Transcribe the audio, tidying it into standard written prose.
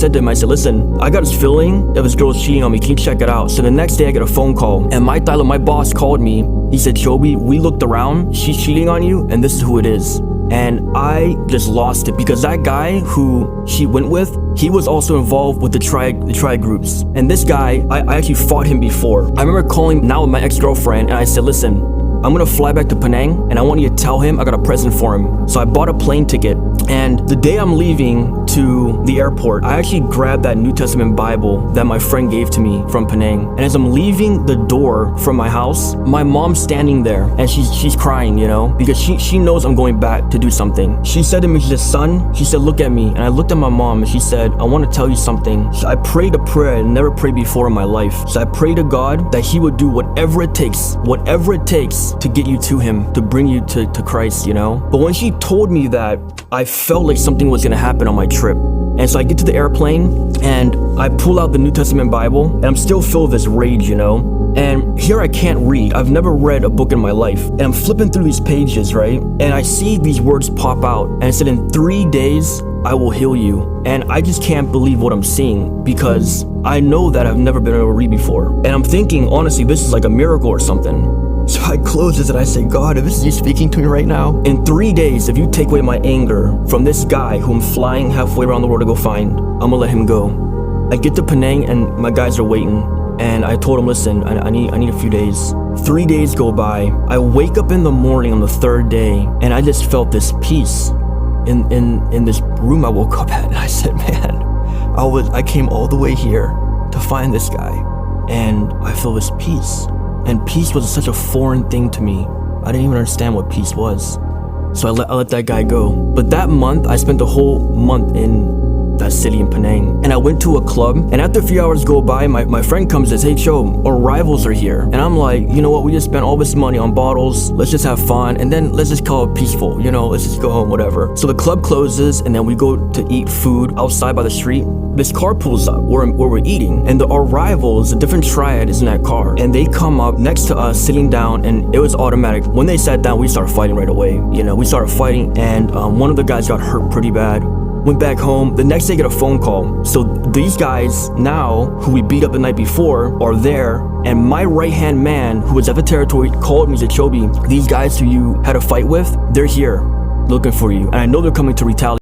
said to him, I said, listen, I got this feeling that this girl's cheating on me. Can you check it out? So the next day I get a phone call, and my boss called me. He said, Chobi, we looked around, she's cheating on you, and this is who it is. And I just lost it, because that guy who she went with, he was also involved with the triad groups. And this guy, I actually fought him before. I remember calling now with my ex-girlfriend, and I said, listen, I'm gonna fly back to Penang, and I want you to tell him I got a present for him. So I bought a plane ticket, and the day I'm leaving to the airport, I actually grabbed that New Testament Bible that my friend gave to me from Penang. And as I'm leaving the door from my house, my mom's standing there, and she's crying, you know, because she knows I'm going back to do something. She said to me, she said, son, she said, look at me. And I looked at my mom, and she said, I want to tell you something. So I prayed a prayer I never prayed before in my life. So I prayed to God that he would do whatever it takes to get you to him, to bring you to Christ, you know. But when she told me that, I felt like something was gonna happen on my trip. And so I get to the airplane, and I pull out the New Testament Bible, and I'm still filled with this rage, you know. And here I can't read. I've never read a book in my life. And I'm flipping through these pages, right? And I see these words pop out, and it said, in 3 days, I will heal you. And I just can't believe what I'm seeing, because I know that I've never been able to read before. And I'm thinking, honestly, this is like a miracle or something. So I close this and I say, God, if this is you speaking to me right now, in 3 days, if you take away my anger from this guy who I'm flying halfway around the world to go find, I'm gonna let him go. I get to Penang, and my guys are waiting. And I told him, listen, I need a few days. 3 days go by. I wake up in the morning on the 3rd day, and I just felt this peace in this room I woke up at. And I said, man, I came all the way here to find this guy, and I feel this peace. And peace was such a foreign thing to me. I didn't even understand what peace was. So I let that guy go. But that month, I spent the whole month in that city in Penang. And I went to a club, and after a few hours go by, my friend comes and says, hey Cho, our rivals are here. And I'm like, you know what, we just spent all this money on bottles, let's just have fun, and then let's just call it peaceful, you know, let's just go home, whatever. So the club closes, and then we go to eat food outside by the street. This car pulls up where we're eating, and our rivals, a different triad, is in that car. And they come up next to us, sitting down, and it was automatic. When they sat down, we started fighting right away. You know, we started fighting, and one of the guys got hurt pretty bad. Went back home. The next day, get a phone call. So these guys now, who we beat up the night before, are there. And my right-hand man, who was at the territory, called me and said, Chobi, these guys who you had a fight with, they're here looking for you. And I know they're coming to retaliate.